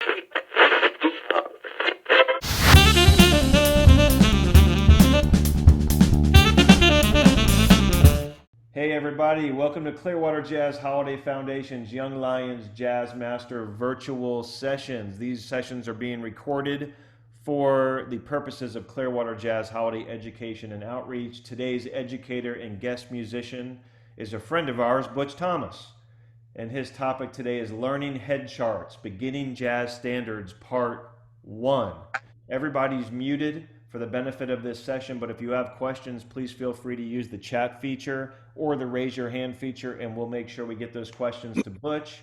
Hey everybody, welcome to Clearwater Jazz Holiday Foundation's Young Lions Jazz Master virtual sessions. These sessions are being recorded for the purposes of Clearwater Jazz Holiday education and outreach. Today's educator and guest musician is a friend of ours, Butch Thomas. And his topic today is Learning Head Charts, Beginning Jazz Standards, Part 1. Everybody's muted for the benefit of this session, but if you have questions, please feel free to use the chat feature or the raise your hand feature, and we'll make sure we get those questions to Butch.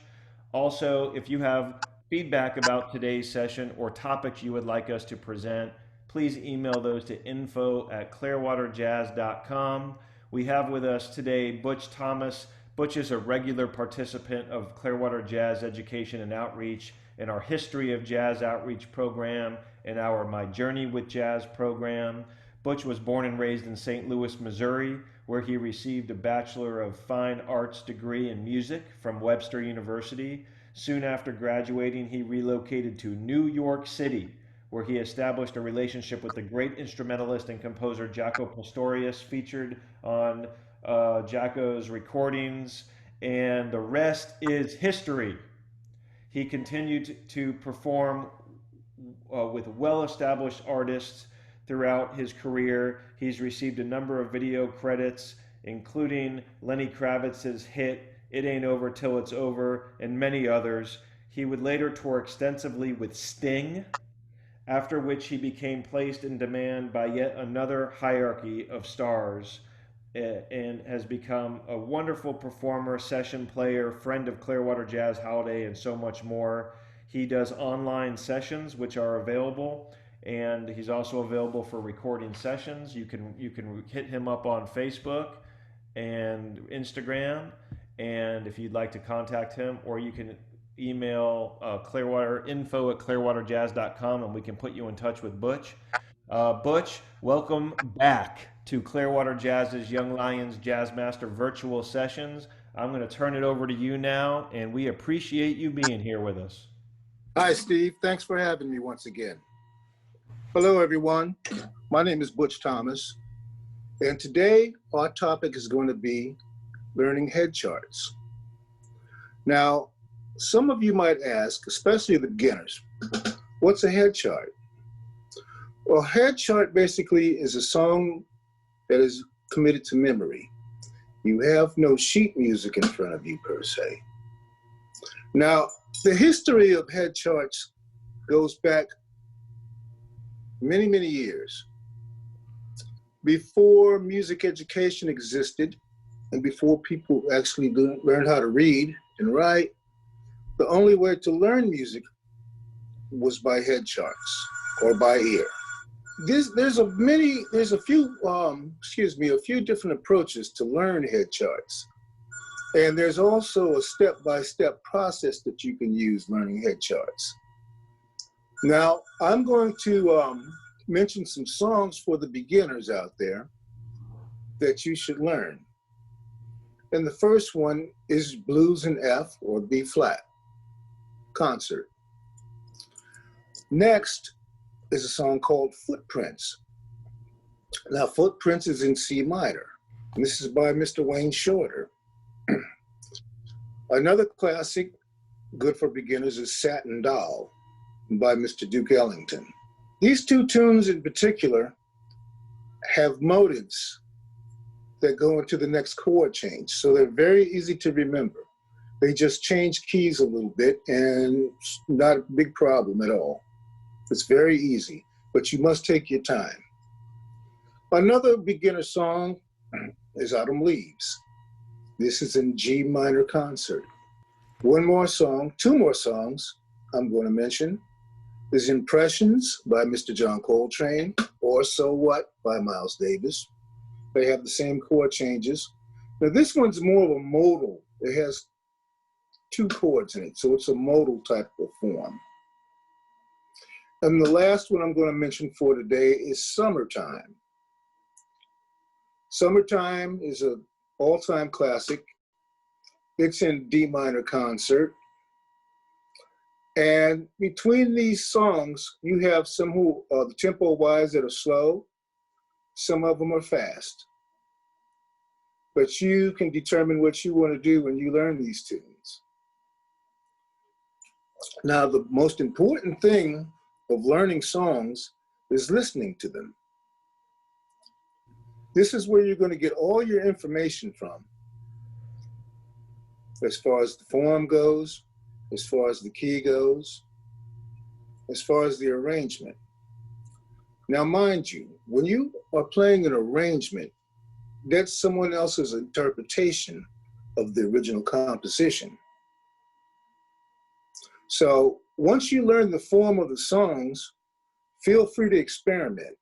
Also, if you have feedback about today's session or topics you would like us to present, please email those to info@clearwaterjazz.com. We have with us today Butch Thomas. Butch is a regular participant of Clearwater Jazz Education and Outreach in our History of Jazz Outreach program and our My Journey with Jazz program. Butch was born and raised in St. Louis, Missouri, where he received a Bachelor of Fine Arts degree in music from Webster University. Soon after graduating, he relocated to New York City, where he established a relationship with the great instrumentalist and composer Jaco Pastorius, featured on Jaco's recordings, and the rest is history. He continued to perform with well-established artists throughout his career. He's received a number of video credits, including Lenny Kravitz's hit It Ain't Over Till It's Over, and many others. He would later tour extensively with Sting, after which he became placed in demand by yet another hierarchy of stars, and has become a wonderful performer, session player, friend of Clearwater Jazz Holiday, and so much more. He does online sessions which are available, and he's also available for recording sessions. You can hit him up on Facebook and Instagram, and if you'd like to contact him, or you can email info@clearwaterjazz.com, and we can put you in touch with Butch. Butch, welcome back to Clearwater Jazz's Young Lions Jazz Master virtual sessions. I'm going to turn it over to you now, and we appreciate you being here with us. Hi, Steve. Thanks for having me once again. Hello, everyone. My name is Butch Thomas, and today our topic is going to be learning head charts. Now, some of you might ask, especially the beginners, what's a head chart? Well, head chart basically is a song that is committed to memory. You have no sheet music in front of you per se. Now, the history of head charts goes back many, many years. Before music education existed, and before people actually learned how to read and write, the only way to learn music was by head charts or by ear. There's a few different approaches to learn head charts. And there's also a step-by-step process that you can use learning head charts. Now, I'm going to mention some songs for the beginners out there that you should learn. And the first one is Blues in F or B flat, concert. Next is a song called Footprints. Now, Footprints is in C minor. And this is by Mr. Wayne Shorter. Another classic, good for beginners, is Satin Doll by Mr. Duke Ellington. These two tunes in particular have motives that go into the next chord change, so they're very easy to remember. They just change keys a little bit, and it's not a big problem at all. It's very easy, but you must take your time. Another beginner song is Autumn Leaves. This is in G minor concert. Two more songs I'm going to mention is Impressions by Mr. John Coltrane, or So What by Miles Davis. They have the same chord changes. Now this one's more of a modal. It has two chords in it, so it's a modal type of form. And the last one I'm going to mention for today is Summertime. Summertime is an all-time classic. It's in D minor concert. And between these songs, you have some who are the tempo-wise that are slow, some of them are fast. But you can determine what you want to do when you learn these tunes. Now, the most important thing of learning songs is listening to them. This is where you're going to get all your information from, as far as the form goes, as far as the key goes, as far as the arrangement. Now, mind you, when you are playing an arrangement, that's someone else's interpretation of the original composition. So once you learn the form of the songs, feel free to experiment.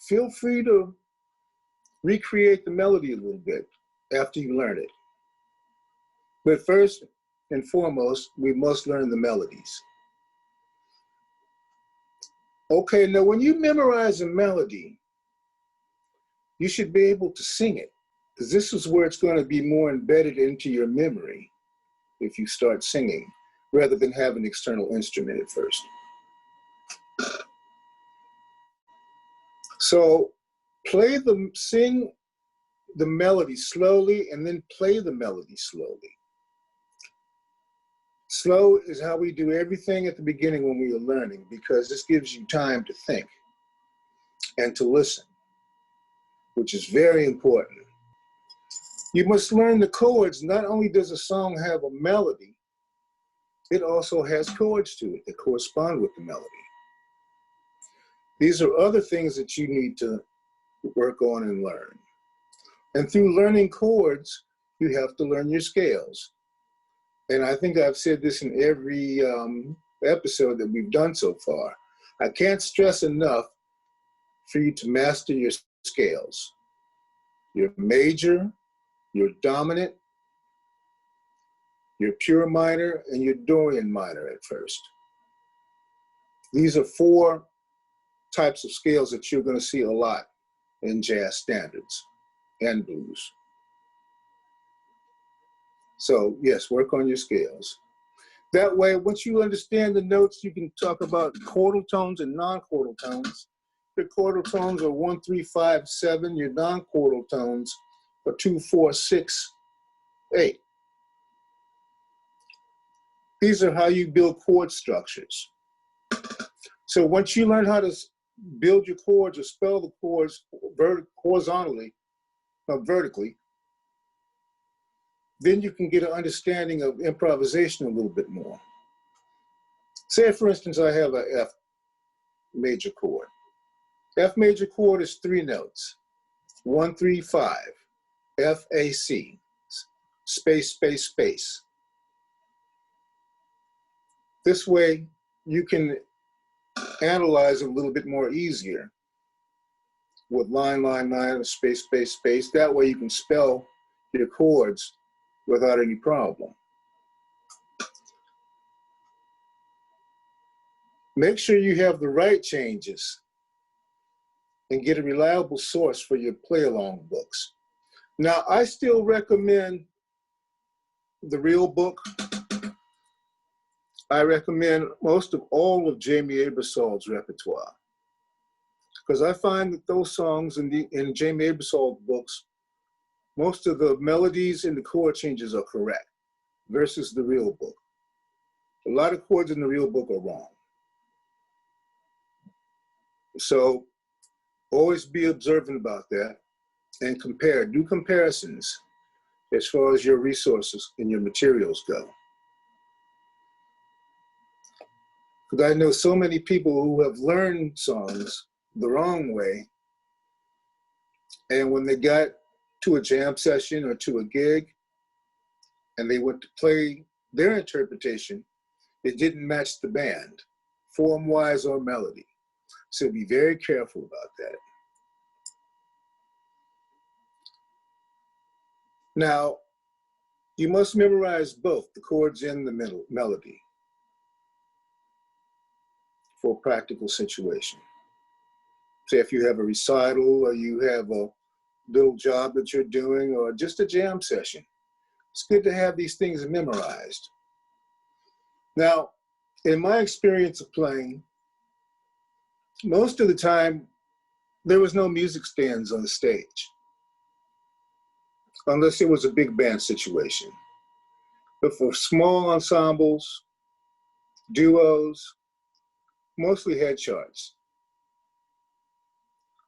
Feel free to recreate the melody a little bit after you learn it. But first and foremost, we must learn the melodies. Okay, now when you memorize a melody, you should be able to sing it, because this is where it's going to be more embedded into your memory if you start singing, rather than have an external instrument at first. So sing the melody slowly and then play the melody slowly. Slow is how we do everything at the beginning when we are learning, because this gives you time to think and to listen, which is very important. You must learn the chords. Not only does a song have a melody, it also has chords to it that correspond with the melody. These are other things that you need to work on and learn. And through learning chords, you have to learn your scales. And I think I've said this in every episode that we've done so far. I can't stress enough for you to master your scales. Your major, your dominant, your pure minor, and your Dorian minor at first. These are 4 types of scales that you're going to see a lot in jazz standards and blues. So yes, work on your scales. That way, once you understand the notes, you can talk about chordal tones and non-chordal tones. Your chordal tones are 1, 3, 5, 7. Your non-chordal tones are 2, 4, 6, 8. These are how you build chord structures. So once you learn how to build your chords or spell the chords horizontally or vertically, then you can get an understanding of improvisation a little bit more. Say, for instance, I have a F major chord. F major chord is 3 notes, 1, 3, 5, F, A, C, space, space, space. This way, you can analyze a little bit more easier with line, line, line, space, space, space. That way you can spell your chords without any problem. Make sure you have the right changes and get a reliable source for your play-along books. Now, I still recommend the real book. I recommend most of all of Jamie Aebersold's repertoire, because I find that those songs in Jamie Aebersold books, most of the melodies and the chord changes are correct versus the real book. A lot of chords in the real book are wrong. So always be observant about that and compare, do comparisons as far as your resources and your materials go. Because I know so many people who have learned songs the wrong way, and when they got to a jam session or to a gig and they went to play their interpretation, it didn't match the band, form-wise or melody. So be very careful about that. Now, you must memorize both the chords and the melody for a practical situation. Say if you have a recital or you have a little job that you're doing or just a jam session, it's good to have these things memorized. Now, in my experience of playing, most of the time, there was no music stands on the stage, unless it was a big band situation. But for small ensembles, duos, mostly head charts.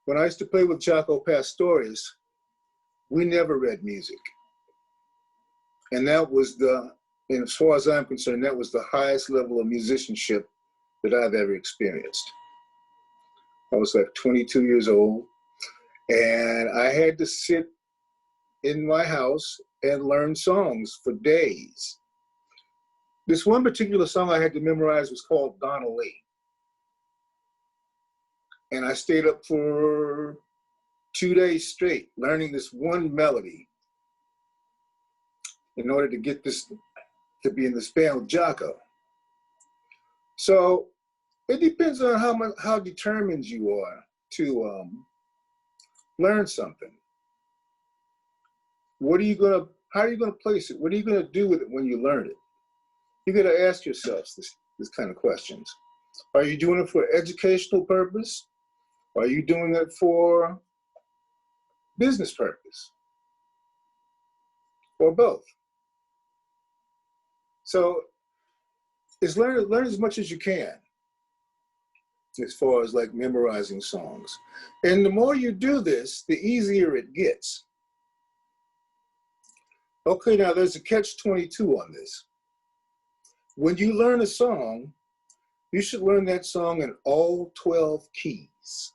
When I used to play with Jaco Pastorius, we never read music. And that was and as far as I'm concerned, that was the highest level of musicianship that I've ever experienced. I was like 22 years old, and I had to sit in my house and learn songs for days. This one particular song I had to memorize was called Donna Lee. And I stayed up for 2 days straight learning this one melody in order to get this to be in this band with Jaco. So it depends on how determined you are to learn something. How are you gonna place it? What are you gonna do with it when you learn it? You gotta ask yourselves this kind of questions. Are you doing it for educational purpose? Are you doing it for business purpose? Or both? So it's learn as much as you can as far as like memorizing songs. And the more you do this, the easier it gets. Okay, now there's a catch-22 on this. When you learn a song, you should learn that song in all 12 keys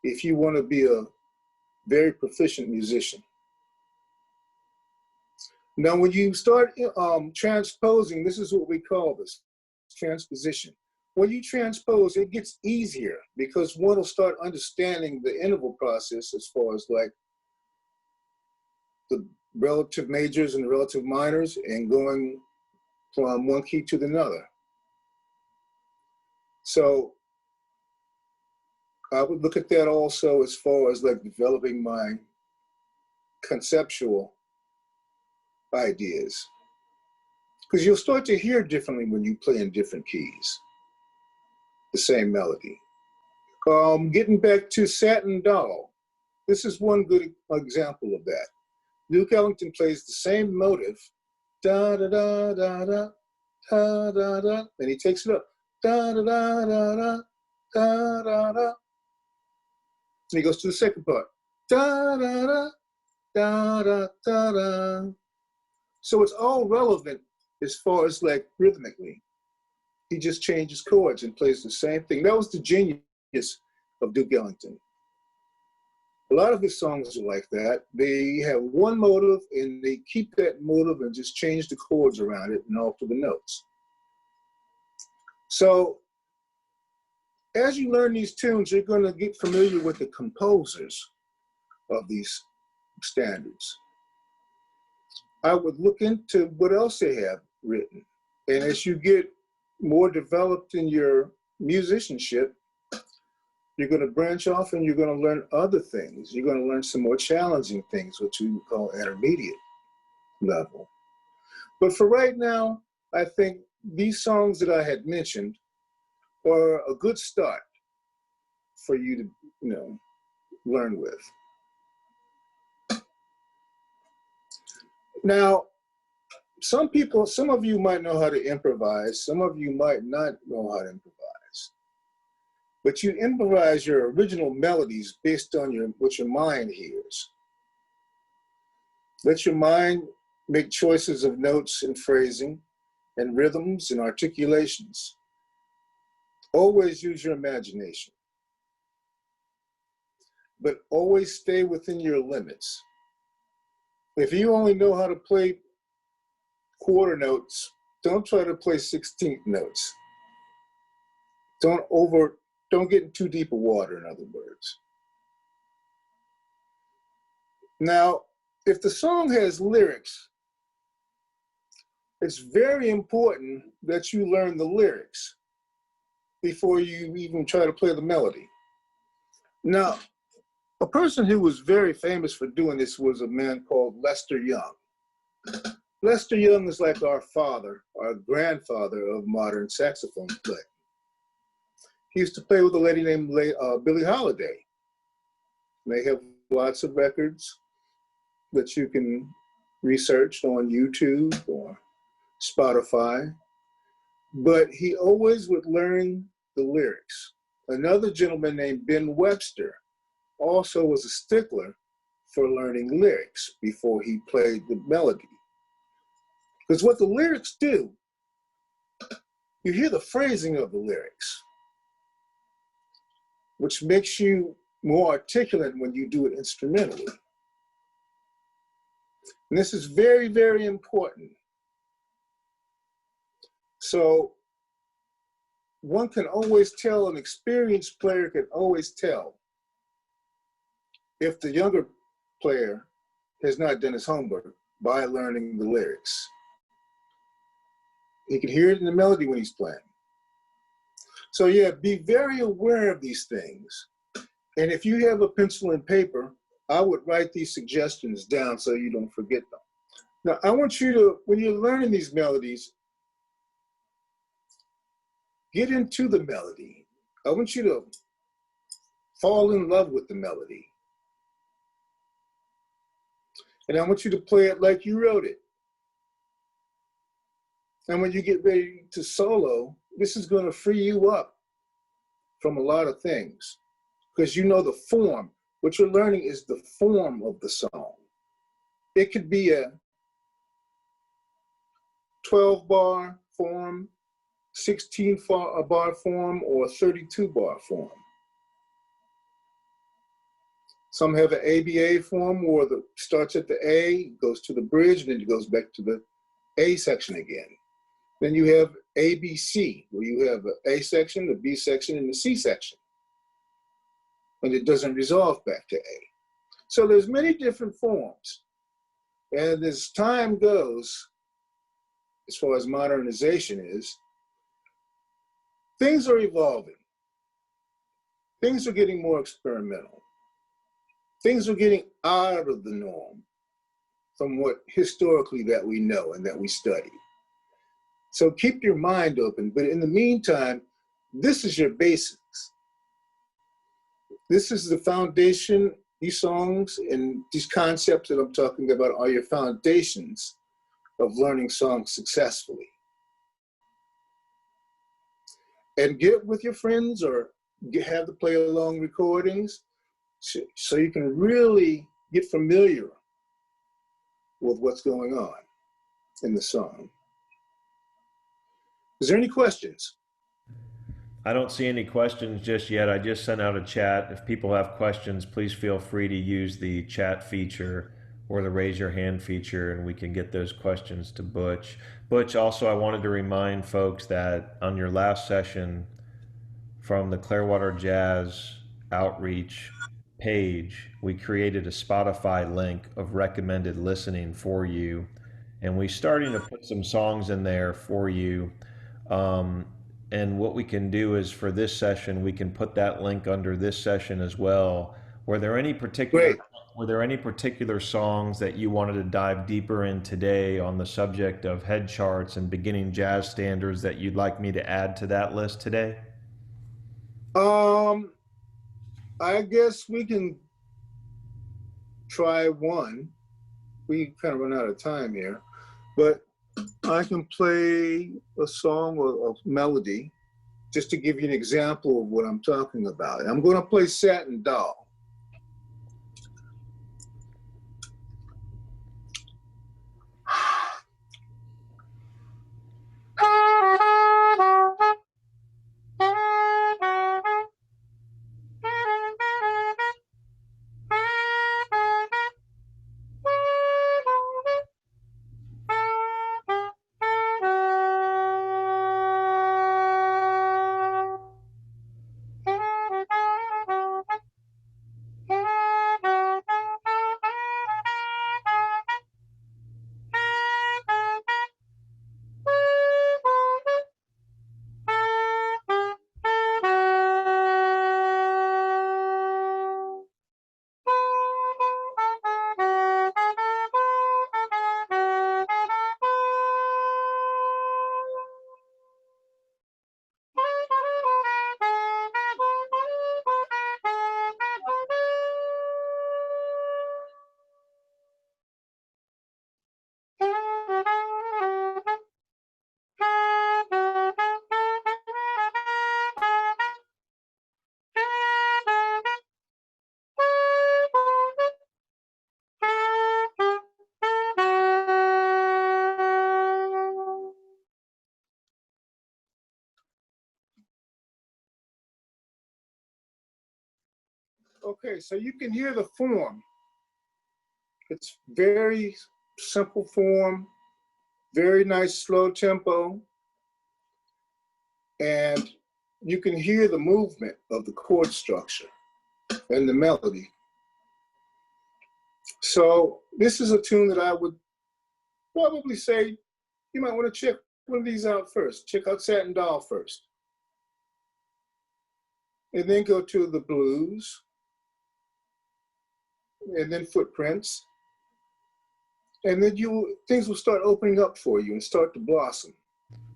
if you want to be a very proficient musician. Now, when you start transposing, this is what we call this, transposition. When you transpose, it gets easier because one will start understanding the interval process as far as like the relative majors and the relative minors and going from one key to another. So I would look at that also as far as like developing my conceptual ideas. Because you'll start to hear differently when you play in different keys, the same melody. Getting back to Satin Doll, this is one good example of that. Duke Ellington plays the same motive, da da da da da, da da da, and he takes it up, da da da da da, da da da. And he goes to the second part, da da da, da da da da. So it's all relevant as far as like rhythmically. He just changes chords and plays the same thing. That was the genius of Duke Ellington. A lot of his songs are like that. They have one motive and they keep that motive and just change the chords around it and alter the notes. So as you learn these tunes, you're going to get familiar with the composers of these standards. I would look into what else they have written. And as you get more developed in your musicianship, you're going to branch off and you're going to learn other things. You're going to learn some more challenging things, which we call intermediate level. But for right now, I think these songs that I had mentioned are a good start for you to, learn with. Now, some of you might know how to improvise. Some of you might not know how to improvise. But you improvise your original melodies based on what your mind hears. Let your mind make choices of notes and phrasing and rhythms and articulations. Always use your imagination. But always stay within your limits. If you only know how to play quarter notes, don't try to play 16th notes. Don't get in too deep of water, in other words. Now, if the song has lyrics, it's very important that you learn the lyrics before you even try to play the melody. Now, a person who was very famous for doing this was a man called Lester Young. Lester Young is like our father, our grandfather of modern saxophone playing. He used to play with a lady named Billie Holiday. They have lots of records that you can research on YouTube or Spotify. But he always would learn the lyrics. Another gentleman named Ben Webster also was a stickler for learning lyrics before he played the melody. Because what the lyrics do, you hear the phrasing of the lyrics, which makes you more articulate when you do it instrumentally. And this is very, very important. So one can always tell, an experienced player can always tell if the younger player has not done his homework by learning the lyrics. He can hear it in the melody when he's playing. So yeah, be very aware of these things. And if you have a pencil and paper, I would write these suggestions down so you don't forget them. Now, I want you to, when you're learning these melodies, get into the melody. I want you to fall in love with the melody. And I want you to play it like you wrote it. And when you get ready to solo, this is going to free you up from a lot of things because you know the form. What you're learning is the form of the song. It could be a 12-bar form, 16-bar form, or a 32-bar form. Some have an ABA form where it starts at the A, goes to the bridge, and then it goes back to the A section again. Then you have ABC, where you have an A section, the B section, and the C section. And it doesn't resolve back to A. So there's many different forms. And as time goes, as far as modernization is, things are evolving. Things are getting more experimental. Things are getting out of the norm from what historically that we know and that we study. So keep your mind open, but in the meantime, this is your basics. This is the foundation. These songs and these concepts that I'm talking about are your foundations of learning songs successfully. And get with your friends or have the play along recordings so you can really get familiar with what's going on in the song. Is there any questions? I don't see any questions just yet. I just sent out a chat. If people have questions, please feel free to use the chat feature or the raise your hand feature, and we can get those questions to Butch. Butch, also, I wanted to remind folks that on your last session from the Clearwater Jazz outreach page, we created a Spotify link of recommended listening for you, and we're starting to put some songs in there for you. And what we can do is for this session, we can put that link under this session as well. Were there any particular Great. Were there any particular songs that you wanted to dive deeper in today on the subject of head charts and beginning jazz standards that you'd like me to add to that list today? I guess we can try one. We kind of run out of time here, but I can play a song or a melody just to give you an example of what I'm talking about. I'm going to play Satin Doll. Okay, so you can hear the form. It's very simple form, very nice slow tempo, and you can hear the movement of the chord structure and the melody. So this is a tune that I would probably say you might want to check one of these out first. Check out Satin Doll first. And then go to the blues, and then footprints. And then things will start opening up for you and start to blossom.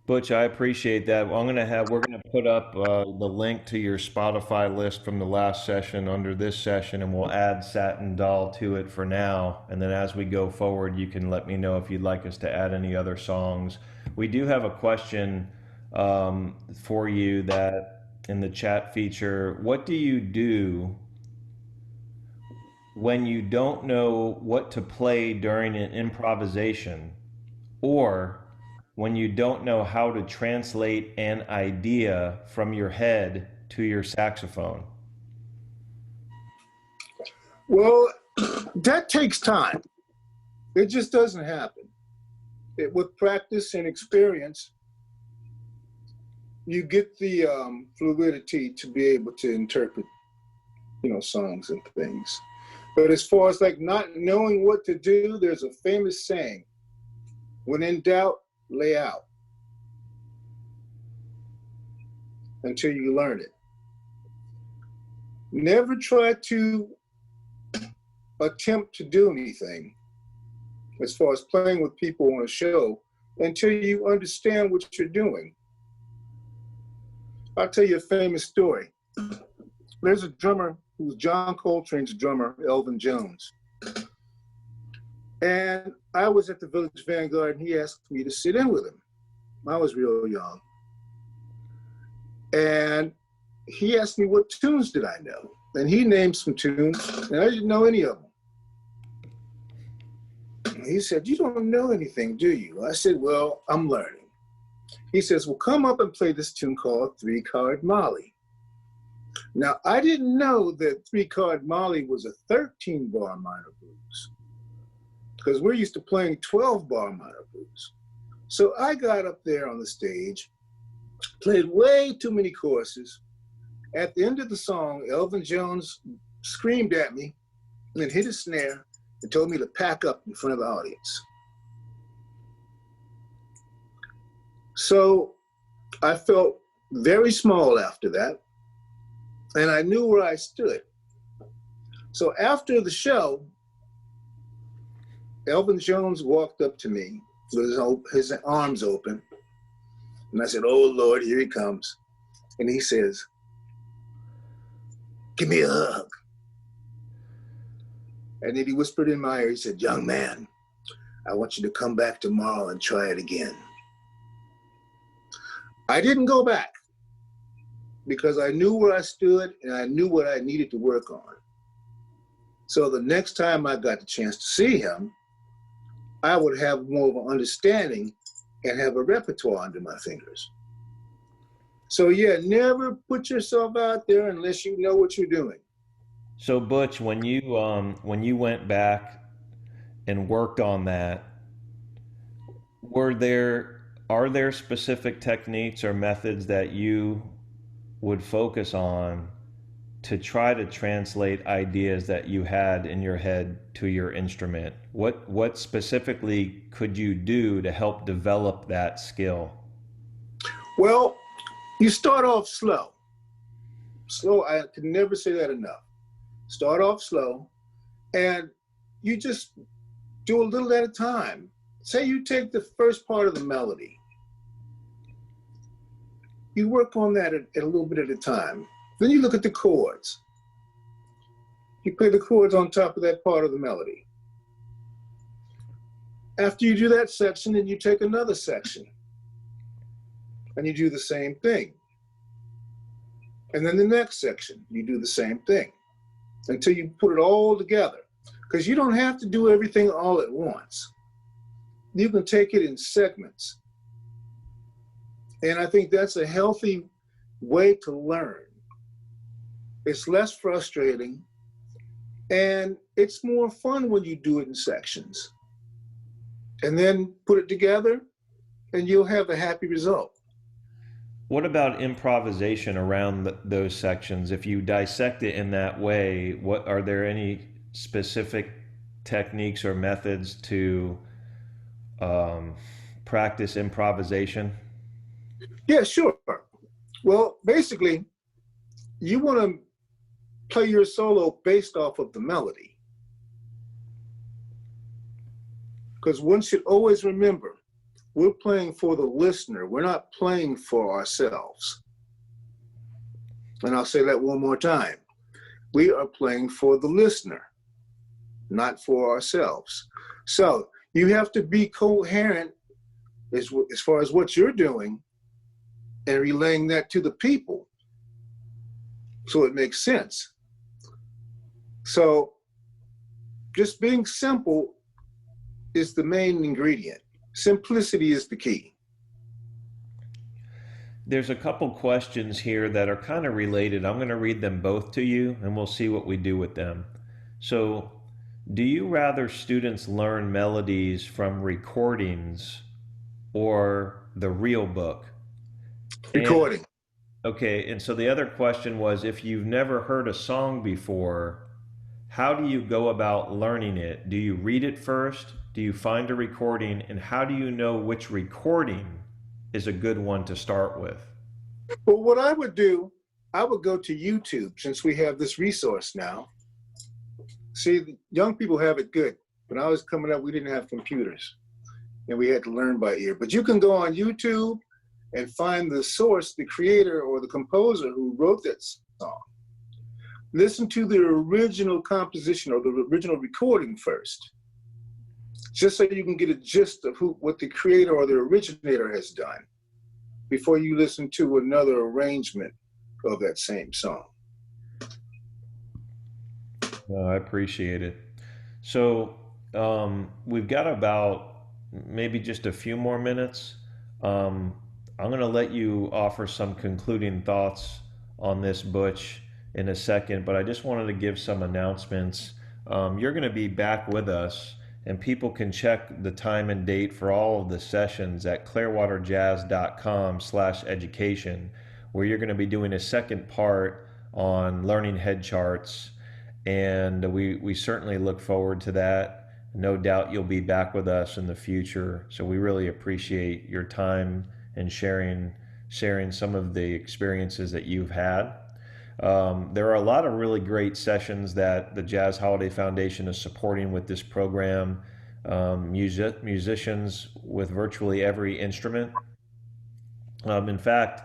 Butch, I appreciate that. We're gonna put up the link to your Spotify list from the last session under this session, and we'll add Satin Doll to it for now. And then as we go forward, you can let me know if you'd like us to add any other songs. We do have a question for you that in the chat feature. What do you do when you don't know what to play during an improvisation, or when you don't know how to translate an idea from your head to your saxophone? Well, that takes time. It just doesn't happen. With practice and experience, you get the fluidity to be able to interpret, songs and things. But as far as like not knowing what to do, there's a famous saying, when in doubt, lay out until you learn it. Never try to attempt to do anything as far as playing with people on a show until you understand what you're doing. I'll tell you a famous story. There's a drummer who was John Coltrane's drummer, Elvin Jones. And I was at the Village Vanguard, and he asked me to sit in with him. I was real young. And he asked me what tunes did I know. And he named some tunes, and I didn't know any of them. And he said, "You don't know anything, do you?" I said, "Well, I'm learning." He says, "Well, come up and play this tune called 3-Card Molly." Now, I didn't know that 3-Card Molly was a 13-bar minor blues, because we're used to playing 12-bar minor blues. So I got up there on the stage, played way too many choruses. At the end of the song, Elvin Jones screamed at me and hit a snare and told me to pack up in front of the audience. So I felt very small after that, and I knew where I stood. So after the show, Elvin Jones walked up to me with his arms open, and I said, "Oh Lord, here he comes." And he says, "Give me a hug." And then he whispered in my ear, he said, "Young man, I want you to come back tomorrow and try it again." I didn't go back because I knew where I stood and I knew what I needed to work on. So the next time I got the chance to see him, I would have more of an understanding and have a repertoire under my fingers. So yeah, never put yourself out there unless you know what you're doing. So Butch, when you went back and worked on that, are there specific techniques or methods that you would focus on to try to translate ideas that you had in your head to your instrument? What specifically could you do to help develop that skill? Well, you start off slow. Slow, I can never say that enough. Start off slow, and you just do a little at a time. Say you take the first part of the melody. You work on that at a little bit at a time. Then you look at the chords. You play the chords on top of that part of the melody. After you do that section, then you take another section, and you do the same thing. And then the next section, you do the same thing until you put it all together. Because you don't have to do everything all at once. You can take it in segments. And I think that's a healthy way to learn. It's less frustrating And it's more fun when you do it in sections. And then put it together and you'll have a happy result. What about improvisation around those sections? If you dissect it in that way, what are there any specific techniques or methods to um, practice improvisation? Yeah, sure. Well, basically, you want to play your solo based off of the melody. Because one should always remember, we're playing for the listener. We're not playing for ourselves. And I'll say that one more time. We are playing for the listener, not for ourselves. So you have to be coherent as far as what you're doing and relaying that to the people so it makes sense. So just being simple is the main ingredient. Simplicity is the key. There's a couple questions here that are kind of related. I'm going to read them both to you and we'll see what we do with them. So, do you rather students learn melodies from recordings or the real book? Recording. Okay, and so the other question was, if you've never heard a song before, how do you go about learning it? Do you read it first? Do you find a recording? And how do you know which recording is a good one to start with? Well, what I would do, I would go to YouTube since we have this resource now. See, young people have it good. When I was coming up, we didn't have computers and we had to learn by ear. But you can go on YouTube and find the source, the creator or the composer who wrote that song. Listen to the original composition or the original recording first, just so you can get a gist of what the creator or the originator has done before you listen to another arrangement of that same song. I appreciate it. So we've got about maybe just a few more minutes. I'm going to let you offer some concluding thoughts on this, Butch, in a second, but I just wanted to give some announcements. You're going to be back with us, and people can check the time and date for all of the sessions at clearwaterjazz.com/education, where you're going to be doing a second part on learning head charts, and we certainly look forward to that. No doubt you'll be back with us in the future, so we really appreciate your time and sharing some of the experiences that you've had. There are a lot of really great sessions that the Jazz Holiday Foundation is supporting with this program. Musicians with virtually every instrument. In fact,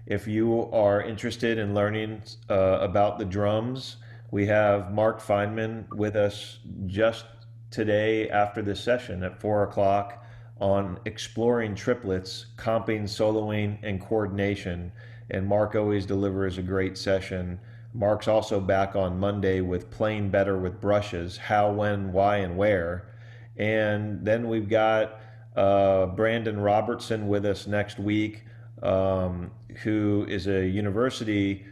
if you are interested in learning about the drums, we have Mark Feynman with us just today after this session at 4 o'clock on exploring triplets, comping, soloing, and coordination. And Mark always delivers a great session. Mark's also back on Monday with Playing Better with Brushes, How, When, Why, and Where. And then we've got Brandon Robertson with us next week, who is a university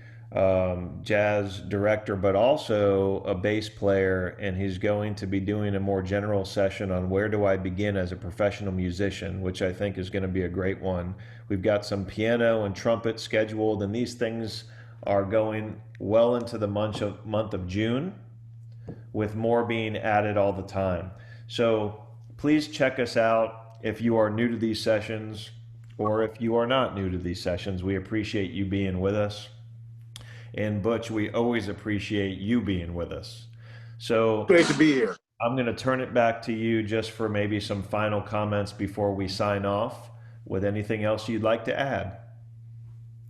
jazz director, but also a bass player, and he's going to be doing a more general session on where do I begin as a professional musician, which I think is going to be a great one. We've got some piano and trumpet scheduled, and these things are going well into the month of June, with more being added all the time. So please check us out if you are new to these sessions, or if you are not new to these sessions. We appreciate you being with us. And Butch, we always appreciate you being with us. So Great to be here. I'm going to turn it back to you just for maybe some final comments before we sign off, with anything else you'd like to add.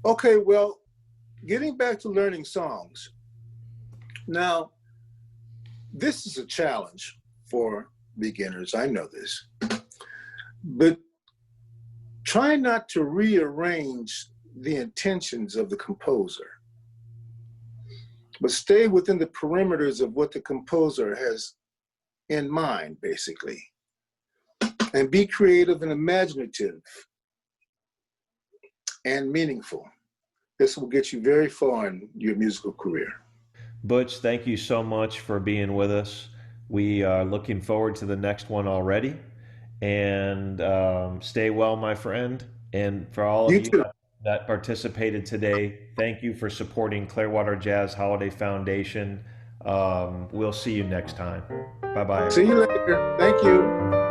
Okay, well, getting back to learning songs. Now, this is a challenge for beginners. I know this. But try not to rearrange the intentions of the composer, but stay within the perimeters of what the composer has in mind, basically. And be creative and imaginative and meaningful. This will get you very far in your musical career. Butch, thank you so much for being with us. We are looking forward to the next one already. And stay well, my friend. And for all of You you too. that participated today, thank you for supporting Clearwater Jazz Holiday Foundation. We'll see you next time. Bye bye, See everyone. you later. Thank you.